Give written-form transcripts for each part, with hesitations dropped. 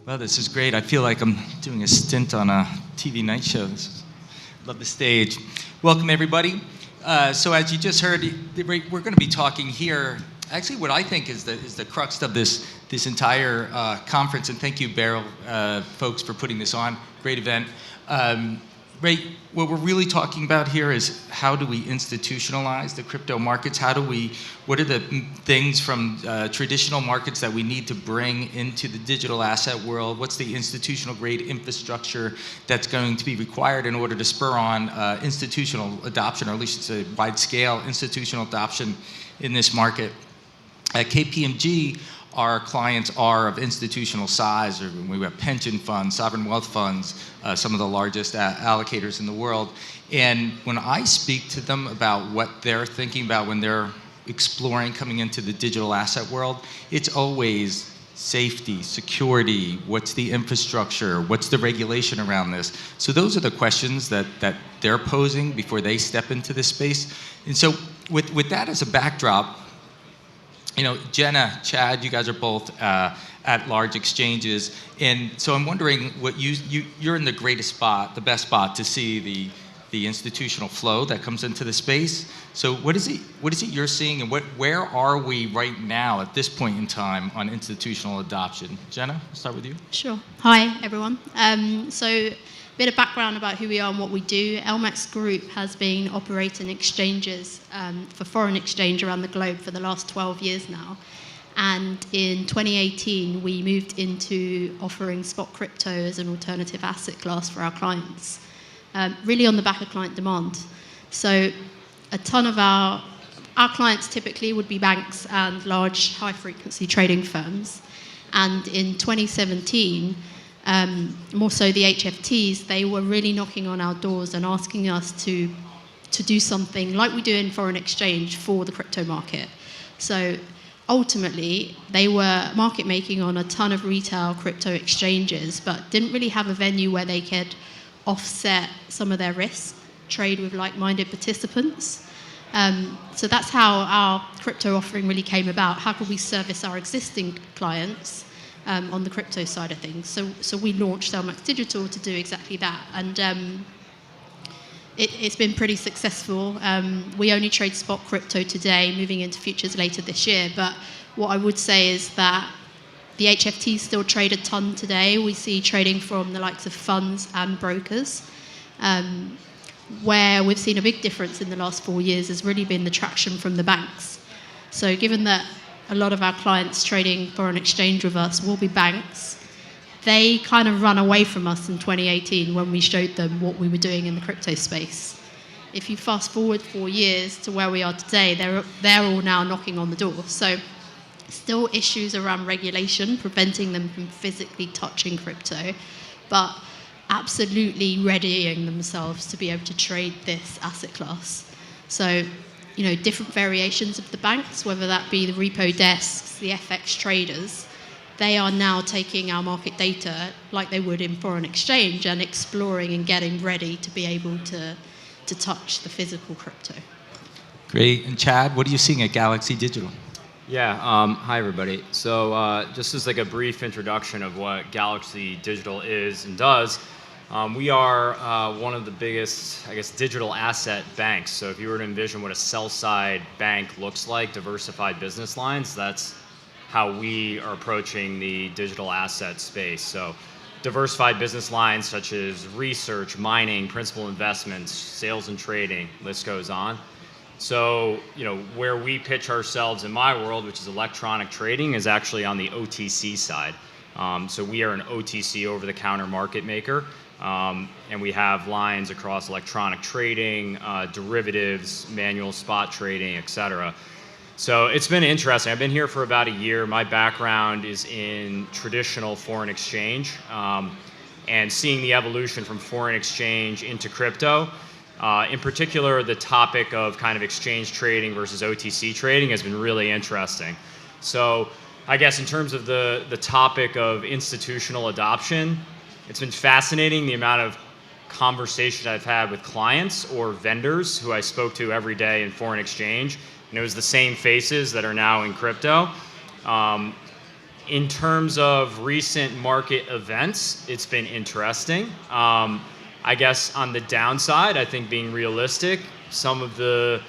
Well, this is great. I feel like I'm doing a stint on a TV night show. Love the stage. Welcome, everybody. So as you just heard, we're going to be talking here, actually what I think is the crux of this entire conference, and thank you, Beryl, folks, for putting this on. Great event. Wright, what we're really talking about here is how do we institutionalize the crypto markets? What are the things from traditional markets that we need to bring into the digital asset world? What's the institutional grade infrastructure that's going to be required in order to spur on institutional adoption, or at least it's a wide scale institutional adoption in this market? At KPMG, our clients are of institutional size. We have pension funds, sovereign wealth funds, some of the largest allocators in the world. And when I speak to them about what they're thinking about when they're exploring coming into the digital asset world, it's always safety, security, what's the infrastructure, what's the regulation around this? So those are the questions that they're posing before they step into this space. And so with that as a backdrop, you know, Jenna, Chad, you guys are both at large exchanges, and so I'm wondering what you're in the greatest spot, the best spot to see the institutional flow that comes into the space. So what is it you're seeing, and where are we right now at this point in time on institutional adoption? Jenna, I'll start with you. Sure. Hi, everyone. So a bit of background about who we are and what we do. LMAX Group has been operating exchanges for foreign exchange around the globe for the last 12 years now. And in 2018, we moved into offering spot crypto as an alternative asset class for our clients, really on the back of client demand. So a ton of our clients typically would be banks and large high-frequency trading firms. And in 2017, more so the HFTs, they were really knocking on our doors and asking us to do something like we do in foreign exchange for the crypto market. So ultimately, they were market making on a ton of retail crypto exchanges, but didn't really have a venue where they could offset some of their risk, trade with like-minded participants. So that's how our crypto offering really came about. How could we service our existing clients on the crypto side of things? So we launched LMAX Digital to do exactly that, and it's been pretty successful. We only trade spot crypto today, moving into futures later this year, but what I would say is that the HFTs still trade a ton today. We see trading from the likes of funds and brokers. Where we've seen a big difference in the last 4 years has really been the traction from the banks. So given that a lot of our clients trading foreign exchange with us will be banks, they kind of run away from us in 2018 when we showed them what we were doing in the crypto space. If you fast forward 4 years to where we are today, they're all now knocking on the door. So still issues around regulation, preventing them from physically touching crypto, but absolutely readying themselves to be able to trade this asset class. So, you know, different variations of the banks, whether that be the repo desks, the FX traders, they are now taking our market data like they would in foreign exchange and exploring and getting ready to be able to touch the physical crypto. Great. And Chad, what are you seeing at Galaxy Digital? Yeah, hi everybody. So just as like a brief introduction of what Galaxy Digital is and does, we are one of the biggest, I guess, digital asset banks. So if you were to envision what a sell-side bank looks like, diversified business lines, that's how we are approaching the digital asset space. So diversified business lines such as research, mining, principal investments, sales and trading, list goes on. So, you know, where we pitch ourselves in my world, which is electronic trading, is actually on the OTC side. So we are an OTC, over-the-counter market maker. And we have lines across electronic trading, derivatives, manual spot trading, et cetera. So it's been interesting. I've been here for about a year. My background is in traditional foreign exchange, and seeing the evolution from foreign exchange into crypto. In particular, the topic of kind of exchange trading versus OTC trading has been really interesting. So I guess in terms of the topic of institutional adoption, it's been fascinating the amount of conversations I've had with clients or vendors who I spoke to every day in foreign exchange. And it was the same faces that are now in crypto. In terms of recent market events, it's been interesting. I guess on the downside, I think being realistic, some of the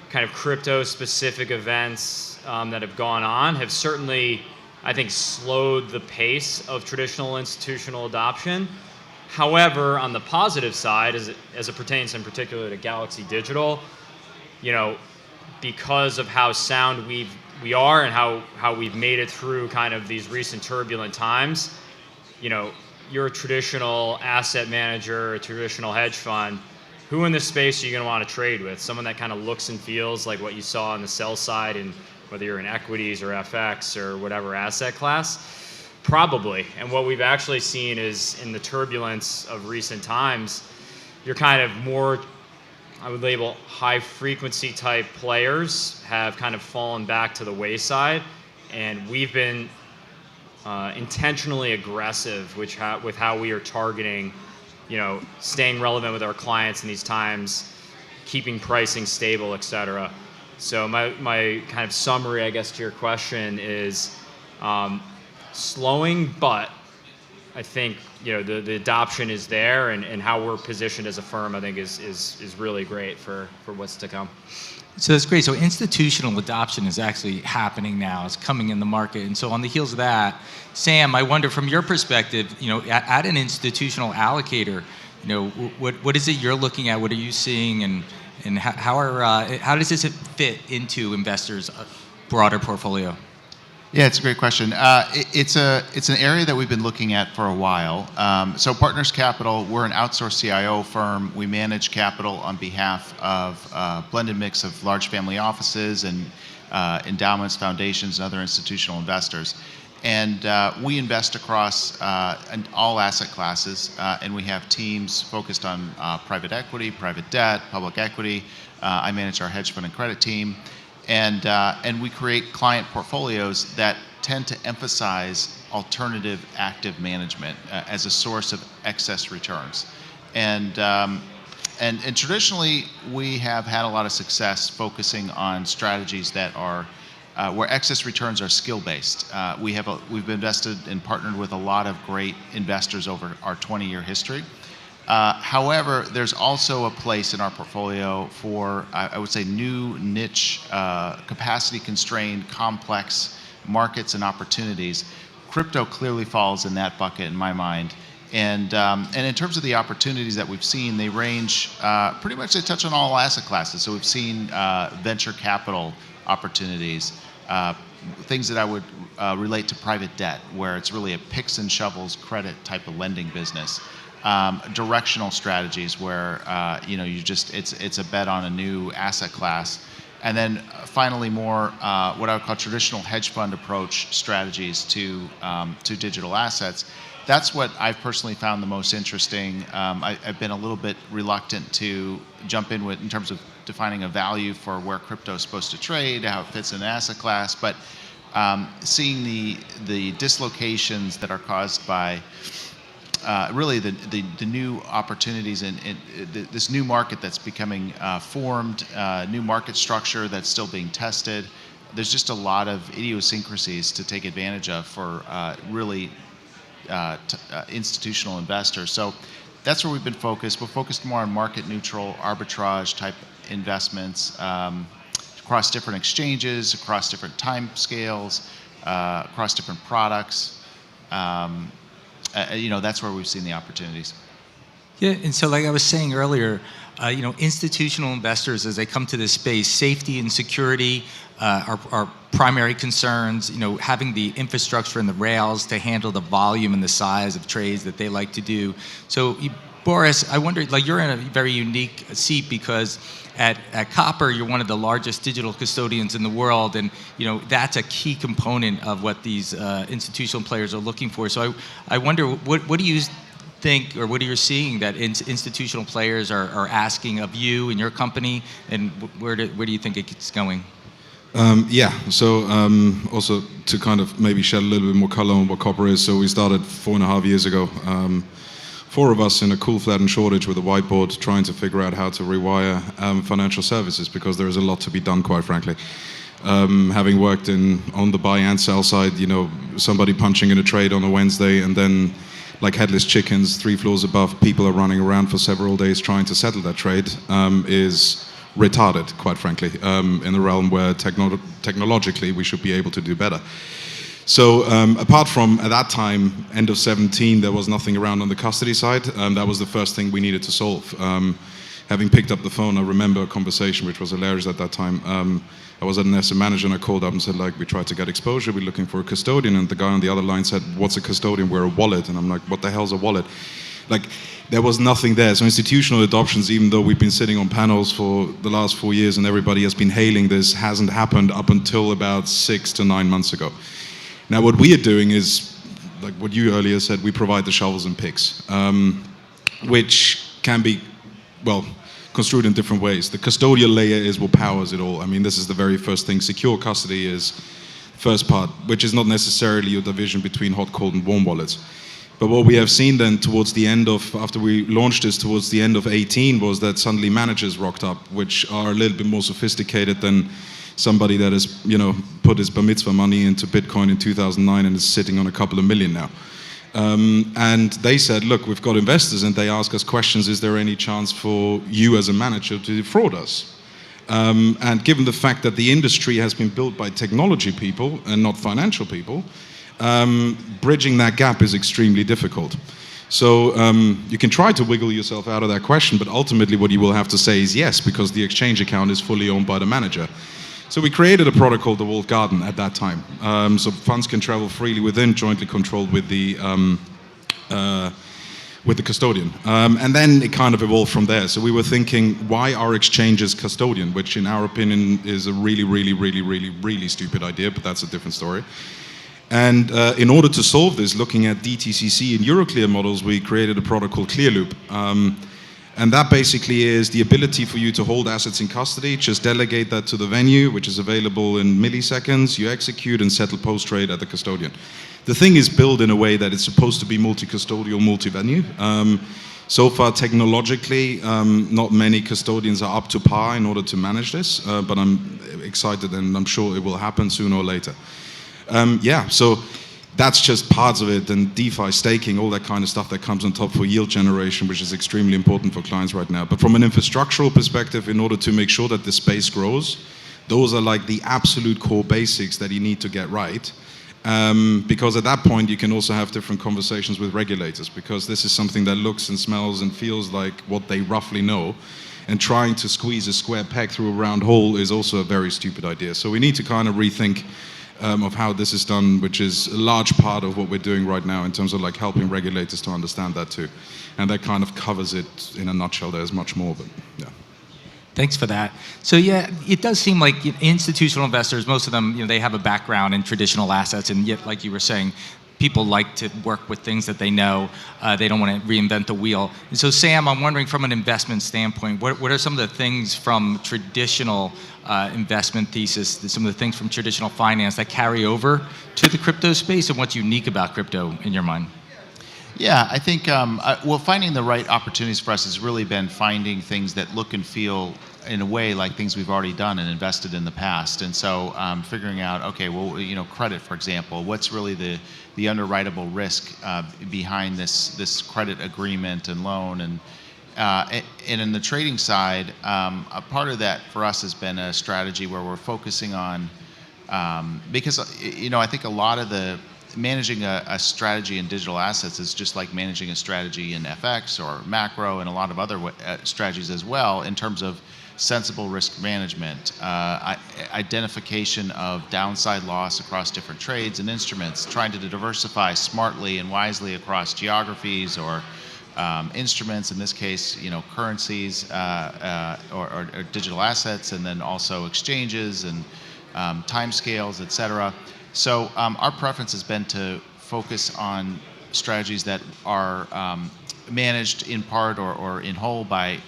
kind of crypto-specific events that have gone on have certainly, I think, slowed the pace of traditional institutional adoption. However, on the positive side, as it pertains in particular to Galaxy Digital, because of how sound we are and how we've made it through kind of these recent turbulent times, you're a traditional asset manager, a traditional hedge fund. Who in this space are you going to want to trade with? Someone that kind of looks and feels like what you saw on the sell side, and whether you're in equities or FX or whatever asset class? Probably. And what we've actually seen is in the turbulence of recent times, you're kind of more, I would label, high frequency type players have kind of fallen back to the wayside, and we've been intentionally aggressive with how we are targeting, staying relevant with our clients in these times, keeping pricing stable, et cetera. So my kind of summary, I guess, to your question is slowing, but I think the adoption is there, and how we're positioned as a firm, I think, is really great for what's to come. So that's great. So institutional adoption is actually happening now. It's coming in the market. And so on the heels of that, Sam, I wonder from your perspective, at an institutional allocator, what is it you're looking at? What are you seeing, and how does this fit into investors' broader portfolio? Yeah, it's a great question. It's an area that we've been looking at for a while. So Partners Capital, we're an outsourced CIO firm. We manage capital on behalf of a blended mix of large family offices and endowments, foundations, and other institutional investors. And we invest across all asset classes, and we have teams focused on private equity, private debt, public equity. I manage our hedge fund and credit team. And we create client portfolios that tend to emphasize alternative active management as a source of excess returns. And traditionally, we have had a lot of success focusing on strategies that are where excess returns are skill-based. We've invested and partnered with a lot of great investors over our 20-year history. However, there's also a place in our portfolio for, I would say, new niche, capacity-constrained, complex markets and opportunities. Crypto clearly falls in that bucket in my mind. And in terms of the opportunities that we've seen, they range pretty much, they touch on all asset classes. So we've seen venture capital opportunities, things that I would relate to private debt, where it's really a picks and shovels credit type of lending business. Directional strategies where it's a bet on a new asset class, and then finally more what I would call traditional hedge fund approach strategies to digital assets. That's what I've personally found the most interesting. I've been a little bit reluctant to jump in terms of defining a value for where crypto is supposed to trade, how it fits in an asset class, but seeing the dislocations that are caused by really the new opportunities in this new market that's becoming formed, new market structure that's still being tested. There's just a lot of idiosyncrasies to take advantage of for really institutional investors. So that's where we've been focused. We're focused more on market neutral arbitrage type investments across different exchanges, across different time scales, across different products. That's where we've seen the opportunities. Yeah, and so like I was saying earlier, institutional investors, as they come to this space, safety and security are primary concerns. Having the infrastructure and the rails to handle the volume and the size of trades that they like to do. So, Boris, I wonder, you're in a very unique seat because at Copper, you're one of the largest digital custodians in the world, and that's a key component of what these institutional players are looking for. So I wonder, what do you think, or what are you seeing that institutional players are asking of you and your company, and where do you think it's going? So also to kind of maybe shed a little bit more color on what Copper is. So we started 4.5 years ago. 4 of us in a cool flattened shortage with a whiteboard trying to figure out how to rewire financial services, because there is a lot to be done, quite frankly. Having worked on the buy and sell side, somebody punching in a trade on a Wednesday, and then like headless chickens, 3 floors above, people are running around for several days trying to settle that trade, is retarded, quite frankly, in the realm where technologically we should be able to do better. So apart from, at that time, end of 17, there was nothing around on the custody side. That was the first thing we needed to solve. Having picked up the phone, I remember a conversation which was hilarious at that time. I was at an asset manager and I called up and said, like, we tried to get exposure, we're looking for a custodian, and the guy on the other line said, what's a custodian? We're a wallet. And I'm like, what the hell's a wallet? Like, there was nothing there. So institutional adoptions, even though we've been sitting on panels for the last 4 years and everybody has been hailing this, hasn't happened up until about 6 to 9 months ago. Now, what we are doing is, like what you earlier said, we provide the shovels and picks, which can be, well, construed in different ways. The custodial layer is what powers it all. I mean, this is the very first thing. Secure custody is first part, which is not necessarily your division between hot, cold, and warm wallets. But what we have seen then towards the end of, after we launched this towards the end of 18, was that suddenly managers rocked up, which are a little bit more sophisticated than somebody that has, put his bar mitzvah money into Bitcoin in 2009 and is sitting on a couple of million now. And they said, look, we've got investors, and they ask us questions, is there any chance for you as a manager to defraud us? And given the fact that the industry has been built by technology people and not financial people, bridging that gap is extremely difficult. So you can try to wiggle yourself out of that question, but ultimately what you will have to say is yes, because the exchange account is fully owned by the manager. So we created a product called the Walled Garden at that time. So funds can travel freely within, jointly controlled with the custodian. And then it kind of evolved from there. So we were thinking, why are exchanges custodian? Which in our opinion is a really, really, really, really, really stupid idea, but that's a different story. And in order to solve this, looking at DTCC and Euroclear models, we created a product called ClearLoop. And that basically is the ability for you to hold assets in custody, just delegate that to the venue, which is available in milliseconds, you execute and settle post-trade at the custodian. The thing is built in a way that it's supposed to be multi-custodial, multi-venue. So far, technologically, not many custodians are up to par in order to manage this, but I'm excited and I'm sure it will happen sooner or later. So that's just parts of it, and DeFi, staking, all that kind of stuff that comes on top for yield generation, which is extremely important for clients right now. But from an infrastructural perspective, in order to make sure that the space grows, those are like the absolute core basics that you need to get right. Because at that point, you can also have different conversations with regulators, because this is something that looks and smells and feels like what they roughly know. And trying to squeeze a square peg through a round hole is also a very stupid idea. So we need to kind of rethink of how this is done, which is a large part of what we're doing right now in terms of like helping regulators to understand that too. And that kind of covers it in a nutshell. There's much more, but yeah. Thanks for that. So yeah, it does seem like institutional investors, most of them, they have a background in traditional assets, and yet, like you were saying, people like to work with things that they know. They don't want to reinvent the wheel. And so Sam, I'm wondering from an investment standpoint, what are some of the things from traditional investment thesis, some of the things from traditional finance that carry over to the crypto space, and what's unique about crypto in your mind? Yeah, I think, finding the right opportunities for us has really been finding things that look and feel in a way like things we've already done and invested in the past. And so figuring out, okay, credit, for example, what's really the underwritable risk behind this credit agreement and loan, and in the trading side, a part of that for us has been a strategy where we're focusing on, because I think a lot of the managing a strategy in digital assets is just like managing a strategy in FX or macro and a lot of other strategies as well, in terms of sensible risk management, identification of downside loss across different trades and instruments, trying to diversify smartly and wisely across geographies or instruments, in this case, currencies or digital assets, and then also exchanges and timescales, et cetera. So our preference has been to focus on strategies that are managed in part or in whole by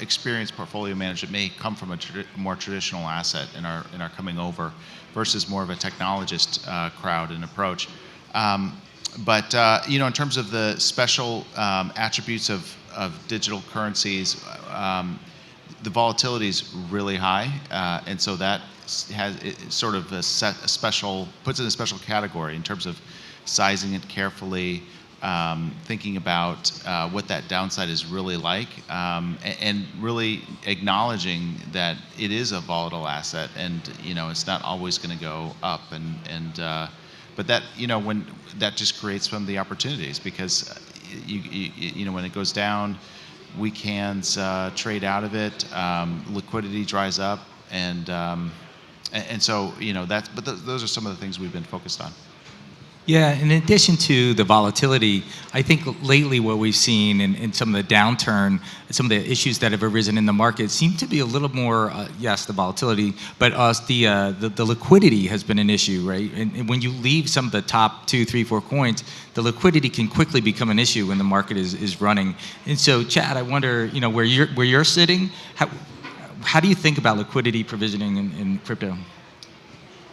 experienced portfolio managers that may come from a more traditional asset and are coming over, versus more of a technologist crowd and approach. But in terms of the special attributes of digital currencies, the volatility is really high, and so that has it sort of puts it in a special category in terms of sizing it carefully, thinking about what that downside is really like, and really acknowledging that it is a volatile asset, and it's not always going to go up, but that when that just creates some of the opportunities, because when it goes down, weekends trade out of it, liquidity dries up, and so those are some of the things we've been focused on. Yeah, in addition to the volatility, I think lately what we've seen in some of the downturn, some of the issues that have arisen in the market seem to be a little more, yes, the volatility, but the liquidity has been an issue, right? And when you leave some of the top 2, 3, 4 coins, the liquidity can quickly become an issue when the market is running. And so, Chad, I wonder, where you're sitting, how do you think about liquidity provisioning in crypto?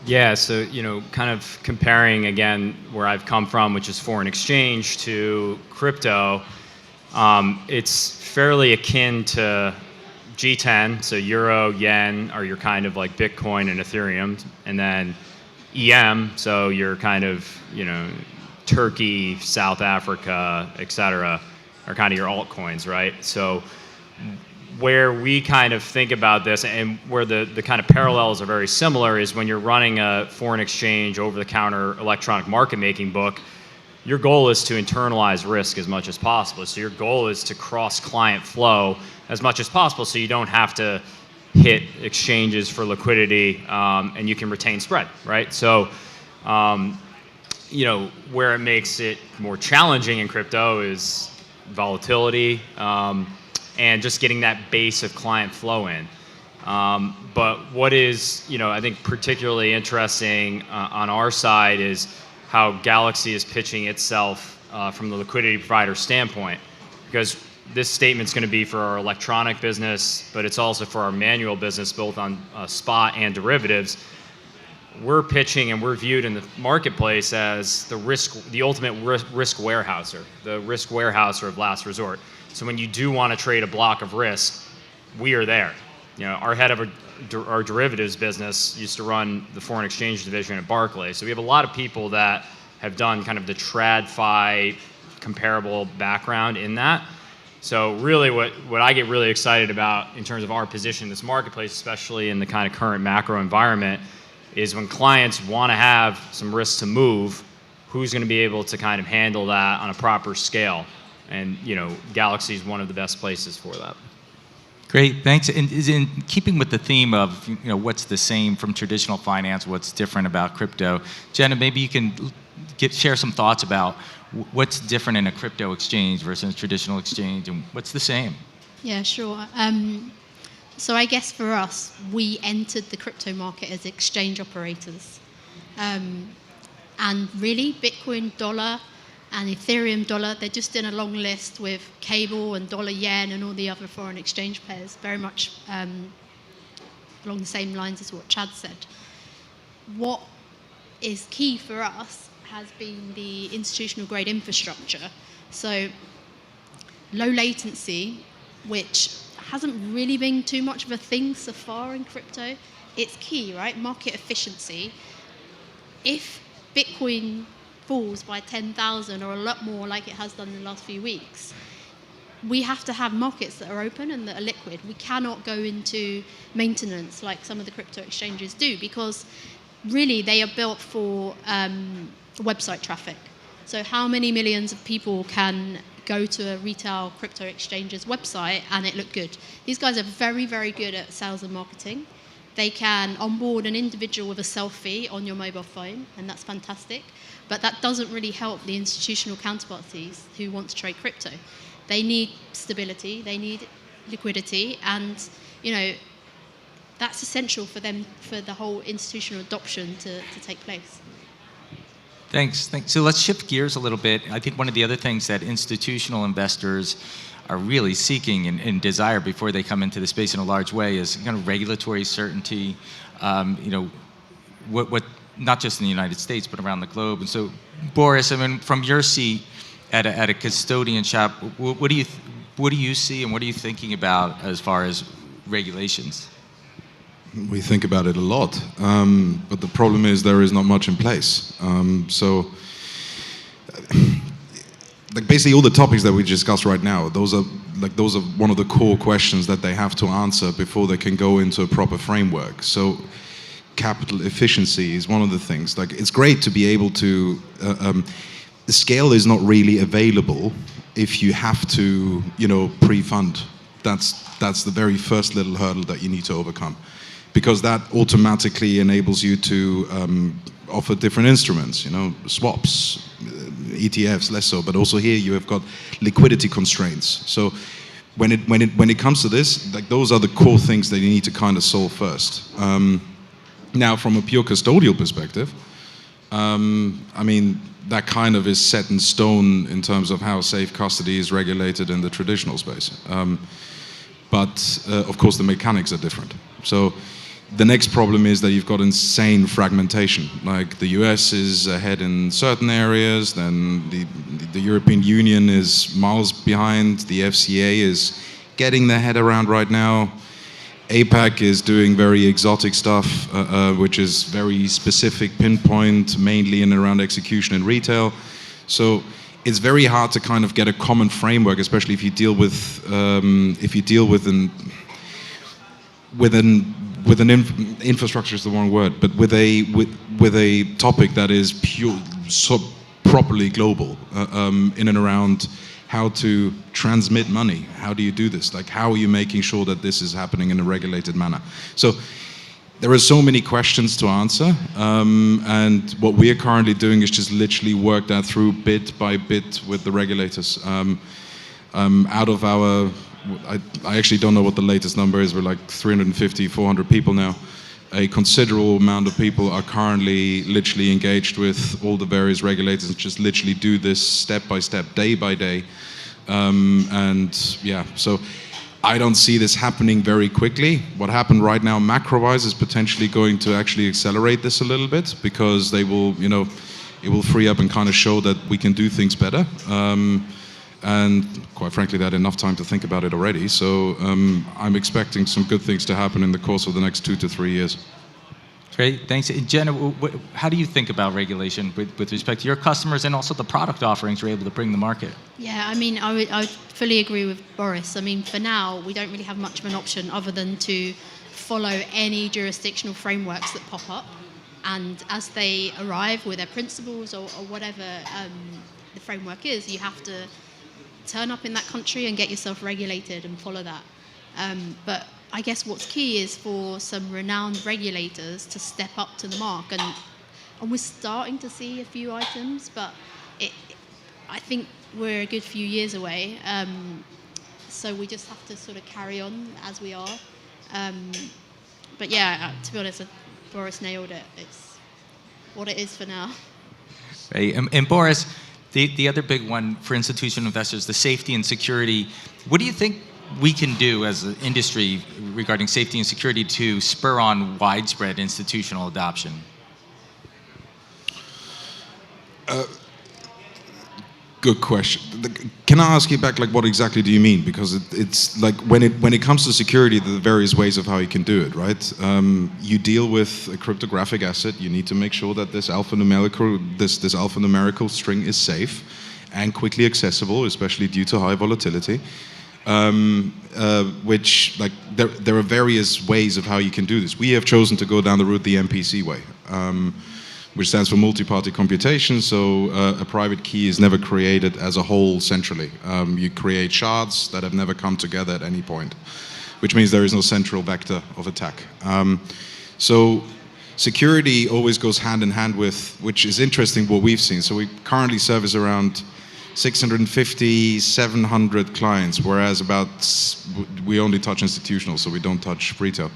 Yeah, so kind of comparing again where I've come from, which is foreign exchange, to crypto, it's fairly akin to G10, so euro, yen are your kind of like Bitcoin and Ethereum, and then EM, so your kind of Turkey, South Africa, etc., are kind of your altcoins, right? So where we kind of think about this, and where the kind of parallels are very similar, is when you're running a foreign exchange over-the-counter electronic market-making book, your goal is to internalize risk as much as possible. So your goal is to cross client flow as much as possible, so you don't have to hit exchanges for liquidity, and you can retain spread, right? So, where it makes it more challenging in crypto is volatility, and just getting that base of client flow in. But what is, I think particularly interesting on our side is how Galaxy is pitching itself from the liquidity provider standpoint, because this statement's going to be for our electronic business, but it's also for our manual business, both on spot and derivatives. We're pitching and we're viewed in the marketplace as the ultimate risk warehouser, the risk warehouser of last resort. So when you do want to trade a block of risk, we are there. Our head of our derivatives business used to run the foreign exchange division at Barclays. So we have a lot of people that have done kind of the TradFi comparable background in that. So really what I get really excited about in terms of our position in this marketplace, especially in the kind of current macro environment, is when clients want to have some risk to move, who's going to be able to kind of handle that on a proper scale? And Galaxy is one of the best places for that. Great, thanks. And is in keeping with the theme of what's the same from traditional finance, what's different about crypto, Jenna, maybe you can share some thoughts about what's different in a crypto exchange versus a traditional exchange, and what's the same? Yeah, sure. So I guess for us, we entered the crypto market as exchange operators. And really, Bitcoin dollar and Ethereum dollar, they're just in a long list with cable and dollar yen and all the other foreign exchange pairs, very much along the same lines as what Chad said. What is key for us has been the institutional grade infrastructure. So low latency, which hasn't really been too much of a thing so far in crypto. It's key, right? Market efficiency. If Bitcoin falls by 10,000 or a lot more like it has done in the last few weeks, we have to have markets that are open and that are liquid. We cannot go into maintenance like some of the crypto exchanges do, because really they are built for website traffic. So how many millions of people can go to a retail crypto exchange's website and it look good? These guys are very, very good at sales and marketing. They can onboard an individual with a selfie on your mobile phone, and that's fantastic. But that doesn't really help the institutional counterparties who want to trade crypto. They need stability, they need liquidity, and that's essential for them, for the whole institutional adoption to take place. Thanks. So let's shift gears a little bit. I think one of the other things that institutional investors are really seeking and desire before they come into the space in a large way is kind of regulatory certainty, what not just in the United States, but around the globe. And so, Boris, I mean, from your seat at a custodian shop, what do you see and what are you thinking about as far as regulations? We think about it a lot, but the problem is there is not much in place. Like basically all the topics that we discussed right now, those are one of the core questions that they have to answer before they can go into a proper framework. So capital efficiency is one of the things. Like it's great to be able to, the scale is not really available if you have to, pre-fund. That's the very first little hurdle that you need to overcome, because that automatically enables you to offer different instruments, swaps, ETFs, less so, but also here you have got liquidity constraints. So when it comes to this, like those are the core things that you need to kind of solve first. Now, from a pure custodial perspective, I mean, that kind of is set in stone in terms of how safe custody is regulated in the traditional space. But of course, the mechanics are different. So the next problem is that you've got insane fragmentation. Like the US is ahead in certain areas, then the European Union is miles behind, the FCA is getting their head around right now. APAC is doing very exotic stuff, which is very specific, pinpoint, mainly in and around execution and retail. So it's very hard to kind of get a common framework, especially if you deal with infrastructure is the wrong word, but with a topic that is properly global, in and around how to transmit money. How do you do this? Like, how are you making sure that this is happening in a regulated manner? So there are so many questions to answer, and what we are currently doing is just literally work that through bit by bit with the regulators. Out of our, I actually don't know what the latest number is, we're like 350, 400 people now. A considerable amount of people are currently literally engaged with all the various regulators and just literally do this step by step, day by day. And yeah, so I don't see this happening very quickly. What happened right now, macro-wise, is potentially going to actually accelerate this a little bit, because they will, it will free up and kind of show that we can do things better. And quite frankly, they had enough time to think about it already. So I'm expecting some good things to happen in the course of the next 2 to 3 years. Great, thanks. Jenna, how do you think about regulation with respect to your customers and also the product offerings you're able to bring to market? Yeah, I mean, I would fully agree with Boris. I mean, for now, we don't really have much of an option other than to follow any jurisdictional frameworks that pop up. And as they arrive with their principles or whatever the framework is, you have to turn up in that country and get yourself regulated and follow that. But I guess what's key is for some renowned regulators to step up to the mark. And we're starting to see a few items, but I think we're a good few years away. So we just have to sort of carry on as we are. But yeah, to be honest, Boris nailed it. It's what it is for now. Right. And Boris, the other big one for institutional investors, the safety and security. What do you think we can do as an industry regarding safety and security to spur on widespread institutional adoption? Good question. Can I ask you back, like, what exactly do you mean? Because it's like when it comes to security, there are various ways of how you can do it, right? You deal with a cryptographic asset. You need to make sure that this alphanumerical string is safe and quickly accessible, especially due to high volatility. Which, like, there are various ways of how you can do this. We have chosen to go down the route the MPC way, which stands for multi-party computation. So a private key is never created as a whole centrally. You create shards that have never come together at any point, which means there is no central vector of attack. So security always goes hand in hand with, which is interesting, what we've seen. So we currently service around 650, 700 clients, whereas we only touch institutional, so we don't touch retail.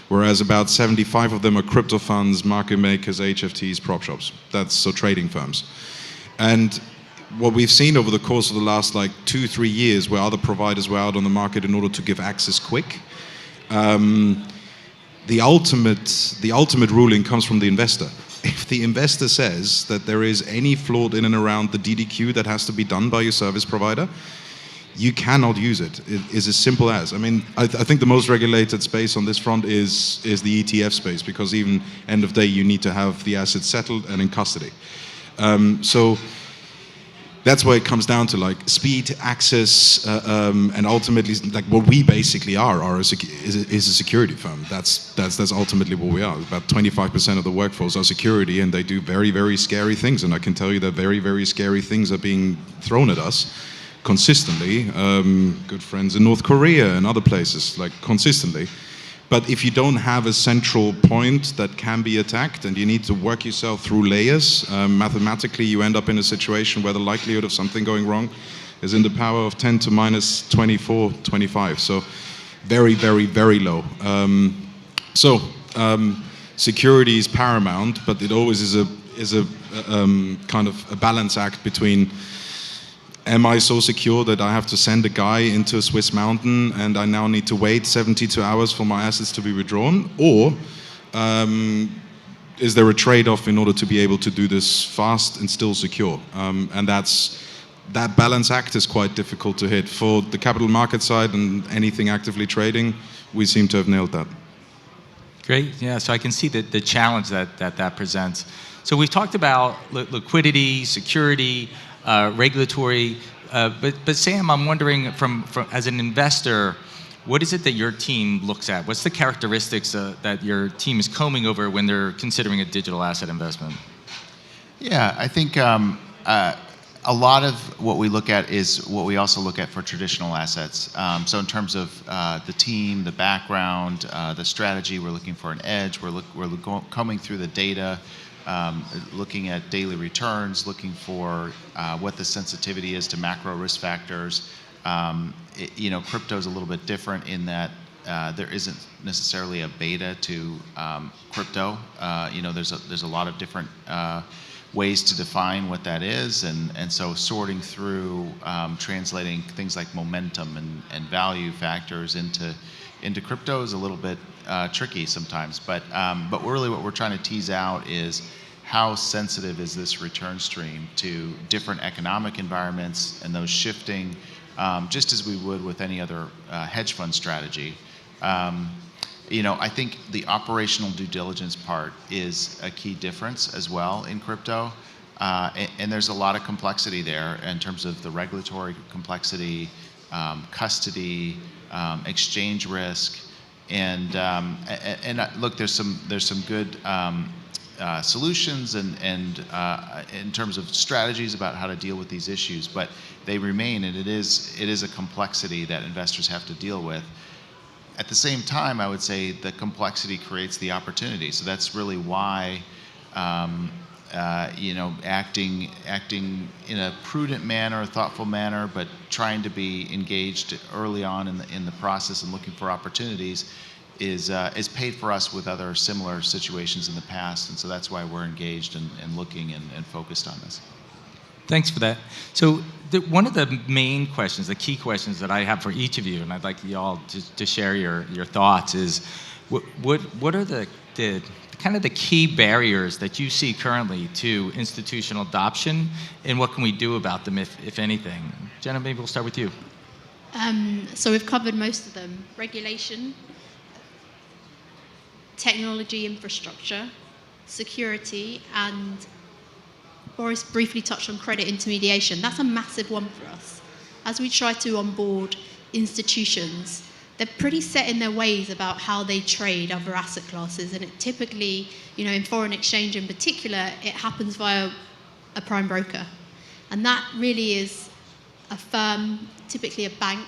Whereas about 75 of them are crypto funds, market makers, HFTs, prop shops. That's so trading firms. And what we've seen over the course of the last 2-3 years, where other providers were out on the market in order to give access quick, the ultimate ruling comes from the investor. If the investor says that there is any fraud in and around the DDQ that has to be done by your service provider, you cannot use it. It is as simple as. I mean, I think the most regulated space on this front is the ETF space, because even end of day, you need to have the assets settled and in custody. So that's why it comes down to like speed, access, and ultimately like what we basically are is a security firm. That's ultimately what we are. About 25% of the workforce are security, and they do very, very scary things. And I can tell you that very, very scary things are being thrown at us consistently. Good friends in North Korea and other places, like consistently. But if you don't have a central point that can be attacked and you need to work yourself through layers, mathematically you end up in a situation where the likelihood of something going wrong is in the power of 10 to minus 24, 25. So very, very, very low. Security is paramount, but it always is a kind of a balance act between, am I so secure that I have to send a guy into a Swiss mountain and I now need to wait 72 hours for my assets to be withdrawn? Or is there a trade-off in order to be able to do this fast and still secure? And that balance act is quite difficult to hit. For the capital market side and anything actively trading, we seem to have nailed that. Great, yeah, so I can see the challenge that presents. So we've talked about liquidity, security, regulatory, but Sam, I'm wondering from as an investor, what is it that your team looks at? What's the characteristics that your team is combing over when they're considering a digital asset investment? Yeah, I think a lot of what we look at is what we also look at for traditional assets. So in terms of the team, the background, the strategy, we're looking for an edge. We're combing through the data. Looking at daily returns, looking for what the sensitivity is to macro risk factors. Crypto is a little bit different in that there isn't necessarily a beta to crypto. There's a lot of different ways to define what that is, and so sorting through translating things like momentum and value factors into crypto is a little bit tricky sometimes, but really what we're trying to tease out is how sensitive is this return stream to different economic environments and those shifting, just as we would with any other hedge fund strategy. I think the operational due diligence part is a key difference as well in crypto, and there's a lot of complexity there in terms of the regulatory complexity, custody, exchange risk. And look, there's some good solutions and in terms of strategies about how to deal with these issues, but they remain, and it is a complexity that investors have to deal with. At the same time, I would say the complexity creates the opportunity. So that's really why acting in a prudent manner, a thoughtful manner, but trying to be engaged early on in the process and looking for opportunities is paid for us with other similar situations in the past, and so that's why we're engaged and looking and focused on this. Thanks for that. So one of the main questions, the key questions that I have for each of you, and I'd like you all to share your thoughts, is what are the kind of the key barriers that you see currently to institutional adoption, and what can we do about them, if anything? Jenna, maybe we'll start with you. So we've covered most of them. Regulation, technology infrastructure, security, and Boris briefly touched on credit intermediation. That's a massive one for us. As we try to onboard institutions, they're pretty set in their ways about how they trade other asset classes, and it typically, in foreign exchange in particular, it happens via a prime broker. And that really is a firm, typically a bank,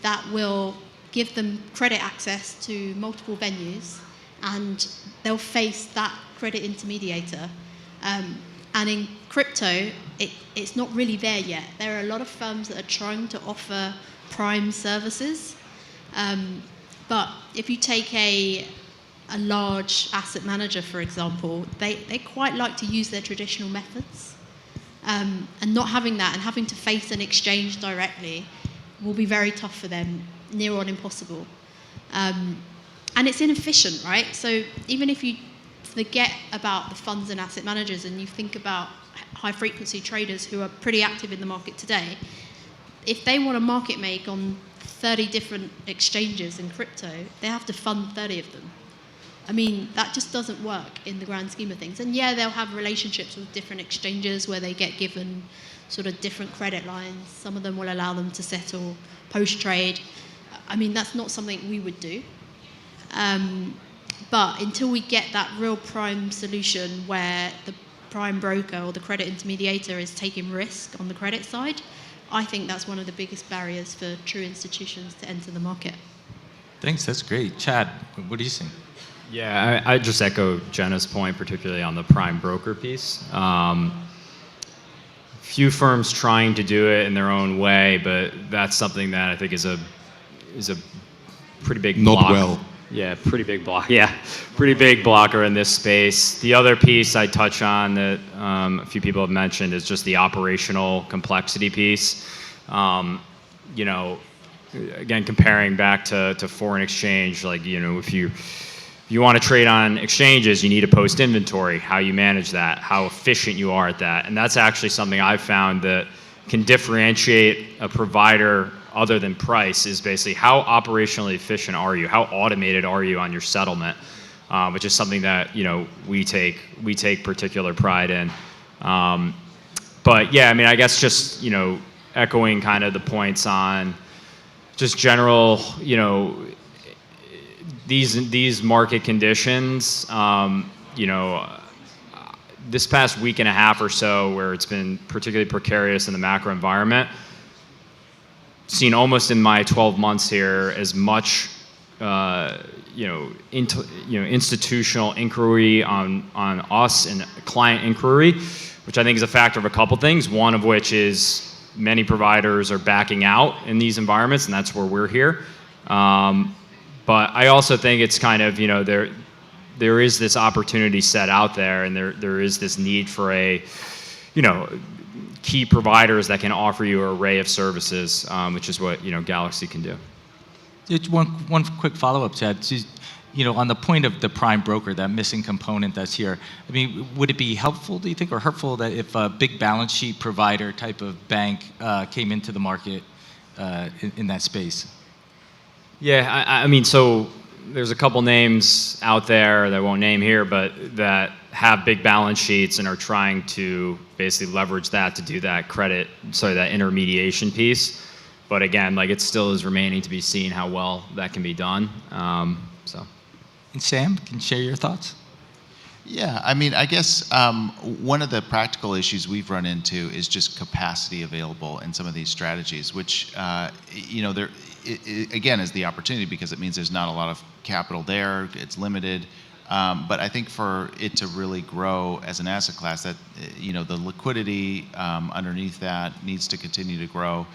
that will give them credit access to multiple venues, and they'll face that credit intermediator. And in crypto, it's not really there yet. There are a lot of firms that are trying to offer prime services. But if you take a large asset manager, for example, they quite like to use their traditional methods. And not having that and having to face an exchange directly will be very tough for them, near on impossible. And it's inefficient, right? So even if you forget about the funds and asset managers and you think about high frequency traders who are pretty active in the market today, if they want to market make on 30 different exchanges in crypto, they have to fund 30 of them. I mean, that just doesn't work in the grand scheme of things. And yeah, they'll have relationships with different exchanges where they get given sort of different credit lines. Some of them will allow them to settle post-trade. I mean, that's not something we would do. But until we get that real prime solution where the prime broker or the credit intermediator is taking risk on the credit side, I think that's one of the biggest barriers for true institutions to enter the market. Thanks, that's great. Chad, what do you think? Yeah, I just echo Jenna's point, particularly on the prime broker piece. Few firms trying to do it in their own way, but that's something that I think is a pretty big block. Not well. Yeah, pretty big block. Yeah, pretty big blocker in this space. The other piece I touch on that a few people have mentioned is just the operational complexity piece. You know, again, comparing back to foreign exchange, like, you know, if you want to trade on exchanges, you need to post inventory, how you manage that, how efficient you are at that. And that's actually something I've found that can differentiate a provider other than price, is basically how operationally efficient are you? How automated are you on your settlement? Which is something that, you know, we take particular pride in. But yeah, I mean, I guess just, you know, echoing kind of the points on just general, you know, these market conditions, you know, this past week and a half or so, where it's been particularly precarious in the macro environment, seen almost in my 12 months here as much, you know, institutional inquiry on us and client inquiry, which I think is a factor of a couple things. One of which is many providers are backing out in these environments, and that's where we're here. But I also think it's kind of, you know, there is this opportunity set out there, and there is this need for a, you know, key providers that can offer you an array of services, which is what, you know, Galaxy can do. Just one quick follow-up, Chad. So, you know, on the point of the prime broker, that missing component that's here, I mean, would it be helpful, do you think, or hurtful that if a big balance sheet provider type of bank came into the market in that space? Yeah, I mean, so there's a couple names out there that I won't name here, but that have big balance sheets and are trying to basically leverage that to do that that intermediation piece. But again, like, it still is remaining to be seen how well that can be done. So. And Sam, can you share your thoughts? Yeah, I mean, I guess one of the practical issues we've run into is just capacity available in some of these strategies, which, you know, it again is the opportunity, because it means there's not a lot of capital there, it's limited. But I think for it to really grow as an asset class, that, you know, the liquidity underneath that needs to continue to grow.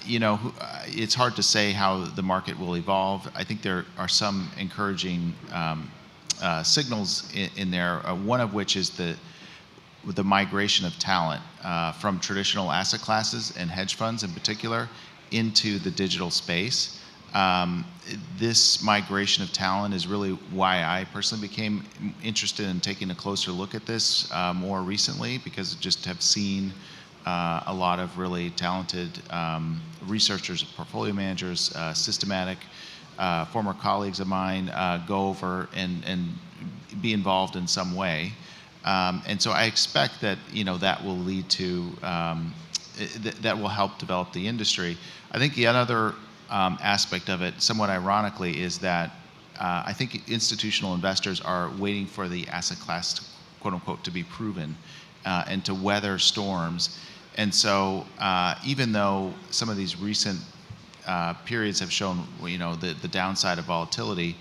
You know, it's hard to say how the market will evolve. I think there are some encouraging signals in there, one of which is the migration of talent from traditional asset classes and hedge funds in particular into the digital space. This migration of talent is really why I personally became interested in taking a closer look at this more recently, because I just have seen a lot of really talented researchers, portfolio managers, systematic former colleagues of mine go over and be involved in some way. And so I expect that, you know, that will lead to, that will help develop the industry. I think the other aspect of it, somewhat ironically, is that I think institutional investors are waiting for the asset class to, quote unquote, to be proven and to weather storms. And so even though some of these recent periods have shown, you know, the downside of volatility,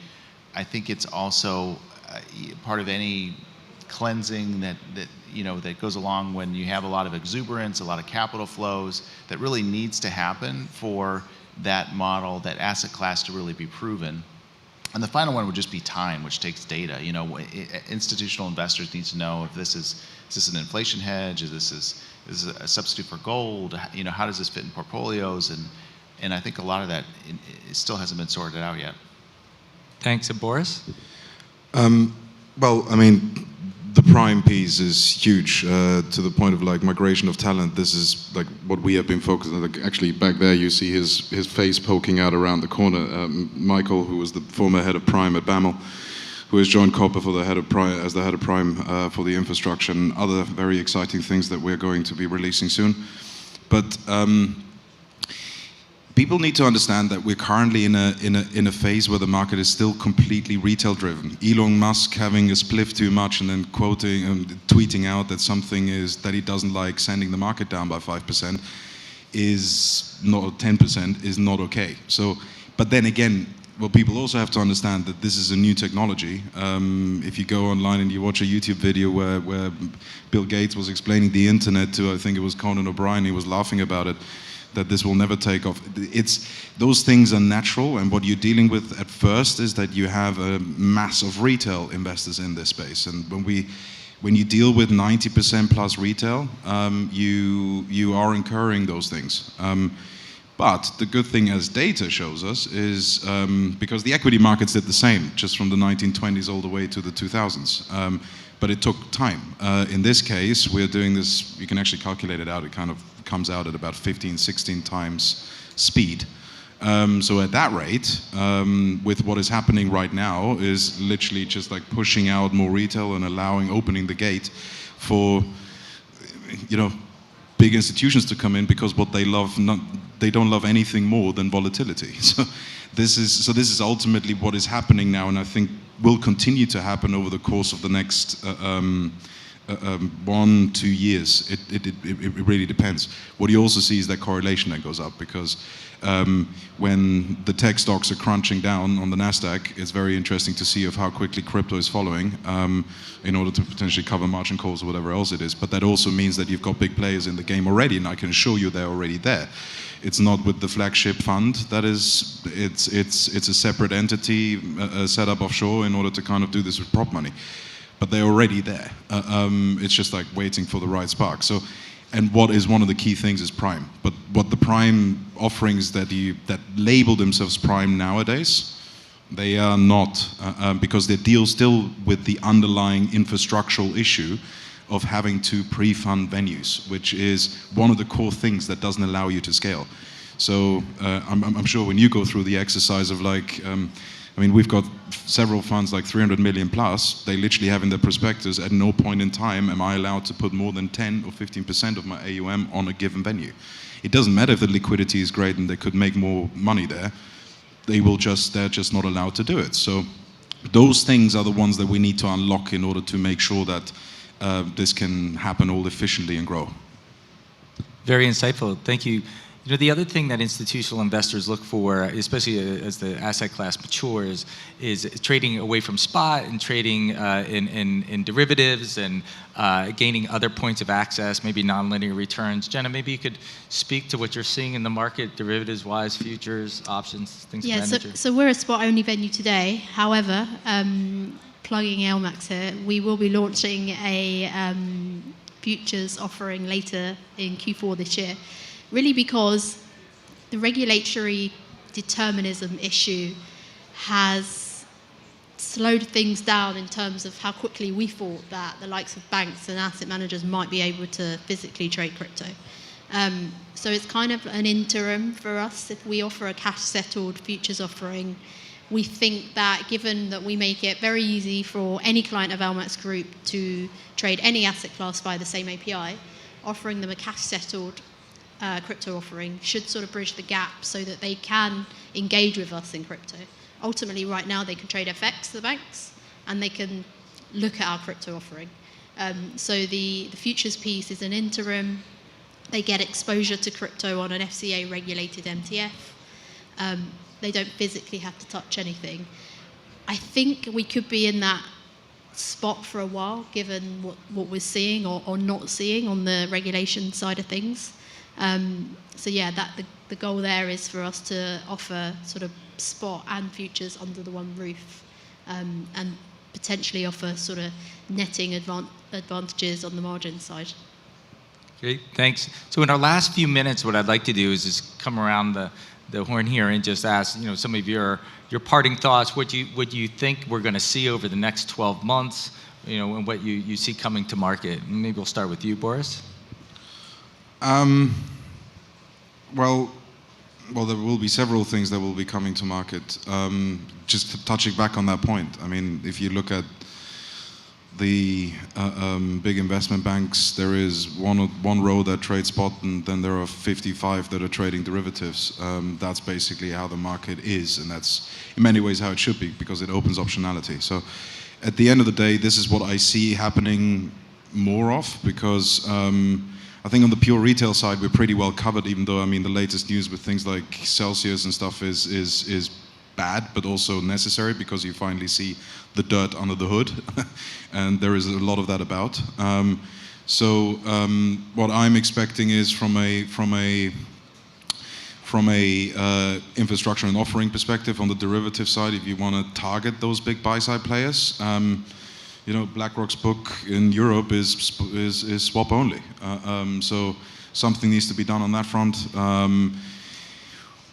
I think it's also part of any cleansing that you know, that goes along when you have a lot of exuberance, a lot of capital flows, that really needs to happen for that model, that asset class, to really be proven. And the final one would just be time, which takes data. You know, institutional investors need to know if this is an inflation hedge, is this a substitute for gold? You know, how does this fit in portfolios? And I think a lot of that it still hasn't been sorted out yet. Thanks. And Boris? Well, I mean, the prime piece is huge to the point of like migration of talent. This is like what we have been focused on. Like actually, back there you see his face poking out around the corner. Michael, who was the former head of Prime at BAML, who has joined Copper for the head of Prime as the head of Prime for the infrastructure and other very exciting things that we're going to be releasing soon. But people need to understand that we're currently in a phase where the market is still completely retail driven. Elon Musk having a spliff too much and then quoting and tweeting out that something is that he doesn't like sending the market down by 5% is not 10% is not okay. So, but then again, well, people also have to understand that this is a new technology. If you go online and you watch a YouTube video where Bill Gates was explaining the internet to, I think it was Conan O'Brien, he was laughing about it, that this will never take off. Those things are natural, and what you're dealing with at first is that you have a mass of retail investors in this space. And when you deal with 90% plus retail, you are incurring those things. But the good thing, as data shows us, is because the equity markets did the same, just from the 1920s all the way to the 2000s. But it took time. In this case, we're doing this, you can actually calculate it out, it kind of comes out at about 15, 16 times speed. So at that rate, with what is happening right now, is literally just like pushing out more retail and opening the gate for, big institutions to come in, because what they love, they don't love anything more than volatility. So this is ultimately what is happening now, and I think will continue to happen over the course of the next 1-2 years. It really depends. What you also see is that correlation that goes up, because when the tech stocks are crunching down on the Nasdaq, it's very interesting to see of how quickly crypto is following in order to potentially cover margin calls or whatever else it is. But that also means that you've got big players in the game already, and I can assure you they're already there. It's not with the flagship fund. That is, it's a separate entity set up offshore in order to kind of do this with prop money. But they're already there. It's just like waiting for the right spark. So, and what is one of the key things is Prime. But what the Prime offerings that label themselves Prime nowadays, they are not, because they deal still with the underlying infrastructural issue of having to pre-fund venues, which is one of the core things that doesn't allow you to scale. So I'm sure when you go through the exercise of like, we've got several funds like 300 million plus, they literally have in their prospectus, at no point in time am I allowed to put more than 10 or 15% of my AUM on a given venue. It doesn't matter if the liquidity is great and they could make more money there, they're just not allowed to do it. So those things are the ones that we need to unlock in order to make sure that this can happen all efficiently and grow. Very insightful, thank you. The other thing that institutional investors look for, especially as the asset class matures, is trading away from spot and trading in derivatives and gaining other points of access, maybe nonlinear returns. Jenna, maybe you could speak to what you're seeing in the market, derivatives-wise, futures, options, things of that nature. So we're a spot-only venue today. However, plugging LMAX here, we will be launching a futures offering later in Q4 this year. Really because the regulatory determinism issue has slowed things down in terms of how quickly we thought that the likes of banks and asset managers might be able to physically trade crypto. So it's kind of an interim for us. If we offer a cash-settled futures offering, we think that given that we make it very easy for any client of LMAX Group to trade any asset class via the same API, offering them a cash-settled crypto offering should sort of bridge the gap so that they can engage with us in crypto. Ultimately, right now, they can trade FX, the banks, and they can look at our crypto offering. So the futures piece is an interim. They get exposure to crypto on an FCA-regulated MTF. They don't physically have to touch anything. I think we could be in that spot for a while, given what we're seeing or not seeing on the regulation side of things. So yeah, the goal there is for us to offer sort of spot and futures under the one roof, and potentially offer sort of netting advantages on the margin side. Great, thanks. So in our last few minutes, what I'd like to do is just come around the horn here and just ask, some of your parting thoughts. What do you think we're going to see over the next 12 months? and what you see coming to market? Maybe we'll start with you, Boris. Well, there will be several things that will be coming to market. Just touching back on that point, I mean, if you look at the big investment banks, there is one row that trades spot, and then there are 55 that are trading derivatives. That's basically how the market is, and that's in many ways how it should be, because it opens optionality. So at the end of the day, this is what I see happening more of, because I think on the pure retail side, we're pretty well covered, even though, I mean, the latest news with things like Celsius and stuff is bad, but also necessary, because you finally see the dirt under the hood, and there is a lot of that about. What I'm expecting is from a infrastructure and offering perspective on the derivative side, if you want to target those big buy-side players, BlackRock's book in Europe is swap only. So something needs to be done on that front.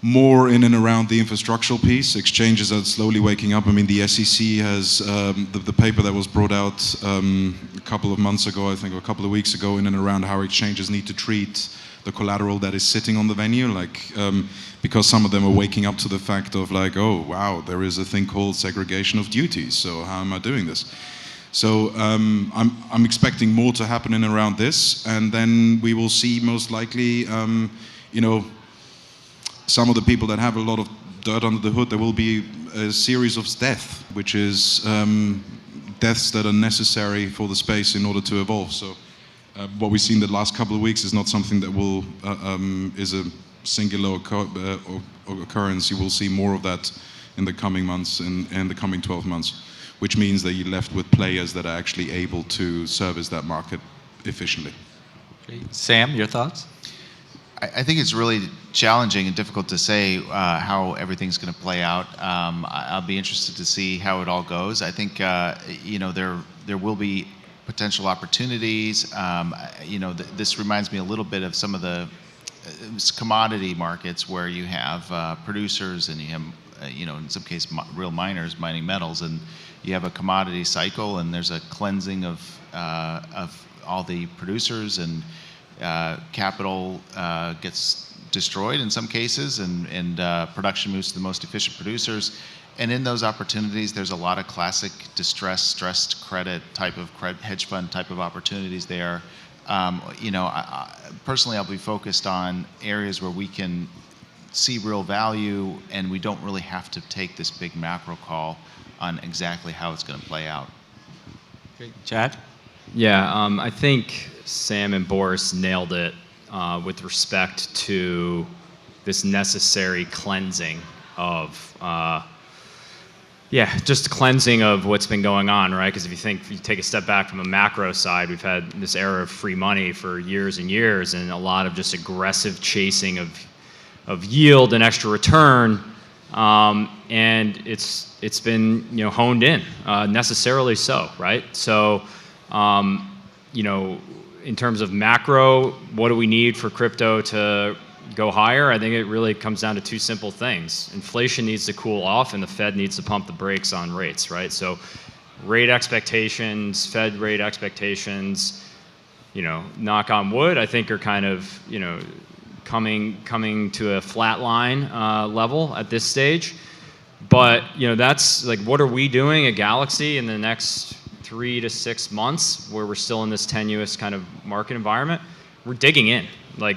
More in and around the infrastructural piece. Exchanges are slowly waking up. I mean, the SEC has the paper that was brought out a couple of months ago, I think, or a couple of weeks ago, in and around how exchanges need to treat the collateral that is sitting on the venue, because some of them are waking up to the fact of oh wow, there is a thing called segregation of duties. So how am I doing this? So I'm expecting more to happen in and around this, and then we will see most likely, some of the people that have a lot of dirt under the hood. There will be a series of death, which is deaths that are necessary for the space in order to evolve. So what we've seen the last couple of weeks is not something that will is a singular occurrence. You will see more of that in the coming months and the coming 12 months, which means that you're left with players that are actually able to service that market efficiently. Great. Sam, your thoughts? I think it's really challenging and difficult to say how everything's going to play out. I'll be interested to see how it all goes. I think there will be potential opportunities. This reminds me a little bit of some of the commodity markets where you have producers and you have in some cases real miners mining metals, and you have a commodity cycle, and there's a cleansing of all the producers, and capital gets destroyed in some cases, and production moves to the most efficient producers. And in those opportunities, there's a lot of classic distressed, stressed credit type of hedge fund type of opportunities there. Personally, I'll be focused on areas where we can see real value, and we don't really have to take this big macro call on exactly how it's going to play out. Great. Chad? Yeah, I think Sam and Boris nailed it with respect to this necessary cleansing of, just cleansing of what's been going on, right? Because if you take a step back from a macro side, we've had this era of free money for years and years, and a lot of just aggressive chasing of yield and extra return, and it's been honed in, necessarily so, right? So, in terms of macro, what do we need for crypto to go higher? I think it really comes down to two simple things. Inflation needs to cool off, and the Fed needs to pump the brakes on rates, right? So rate expectations, Fed rate expectations, knock on wood, I think are kind of, coming to a flat line level at this stage. But, that's what are we doing at Galaxy in the next 3 to 6 months, where we're still in this tenuous kind of market environment? We're digging in.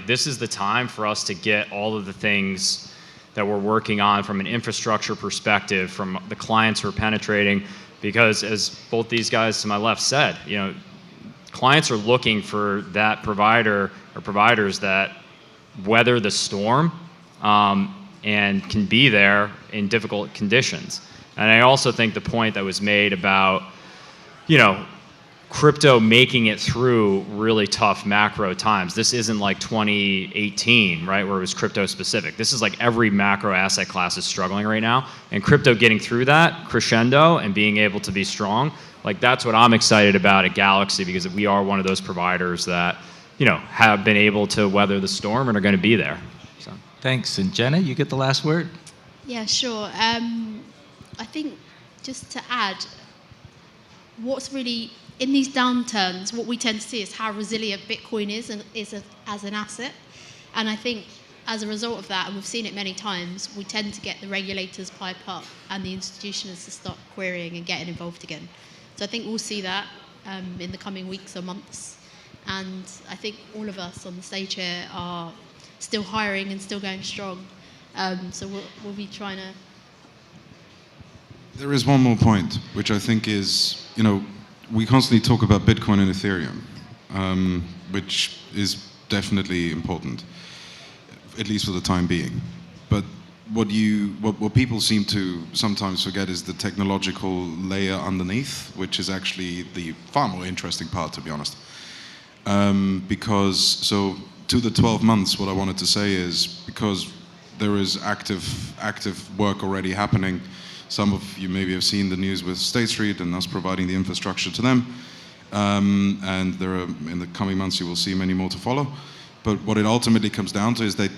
This is the time for us to get all of the things that we're working on from an infrastructure perspective, from the clients we're penetrating, because as both these guys to my left said, clients are looking for that provider or providers that weather the storm and can be there in difficult conditions. And I also think the point that was made about crypto making it through really tough macro times. This isn't like 2018, right, where it was crypto specific. This is like every macro asset class is struggling right now, and crypto getting through that crescendo and being able to be strong, that's what I'm excited about at Galaxy, because we are one of those providers that have been able to weather the storm and are going to be there. So. Thanks. And Jenna, you get the last word. Yeah, sure. I think just to add, what's really in these downturns, what we tend to see is how resilient Bitcoin is as an asset. And I think as a result of that, and we've seen it many times, we tend to get the regulators pipe up and the institutions to start querying and getting involved again. So I think we'll see that in the coming weeks or months. And I think all of us on the stage here are still hiring and still going strong. So we'll be trying to... There is one more point, which I think is, we constantly talk about Bitcoin and Ethereum, which is definitely important, at least for the time being. But what people seem to sometimes forget is the technological layer underneath, which is actually the far more interesting part, to be honest. So to the 12 months, what I wanted to say is, because there is active work already happening. Some of you maybe have seen the news with State Street and us providing the infrastructure to them. And there are, in the coming months, you will see many more to follow. But what it ultimately comes down to is that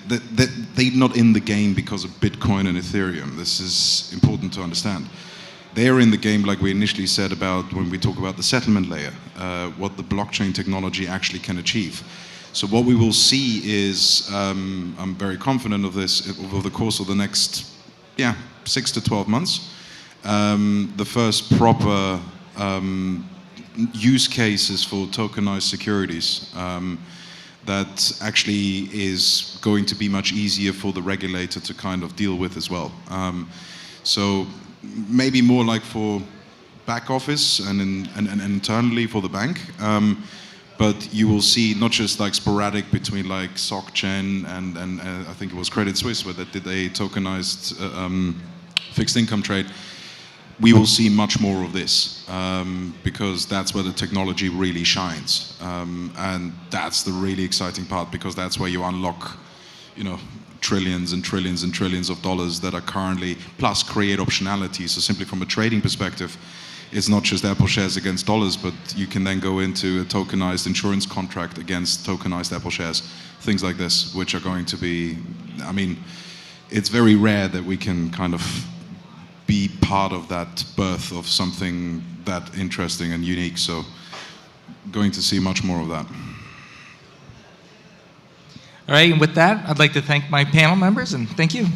they're not in the game because of Bitcoin and Ethereum. This is important to understand. They are in the game, like we initially said about when we talk about the settlement layer, what the blockchain technology actually can achieve. So what we will see is, I'm very confident of this, over the course of the next 6 to 12 months, the first proper use cases for tokenized securities that actually is going to be much easier for the regulator to kind of deal with as well. So maybe more like for back office and internally for the bank, but you will see not just like sporadic between like SocGen and I think it was Credit Suisse where they did a tokenized fixed income trade. We will see much more of this because that's where the technology really shines, and that's the really exciting part, because that's where you unlock, trillions and trillions and trillions of dollars that are currently, plus create optionality. So simply from a trading perspective, it's not just Apple shares against dollars, but you can then go into a tokenized insurance contract against tokenized Apple shares, things like this, which are going to be, it's very rare that we can kind of be part of that birth of something that interesting and unique. So going to see much more of that. All right, and with that, I'd like to thank my panel members, and thank you.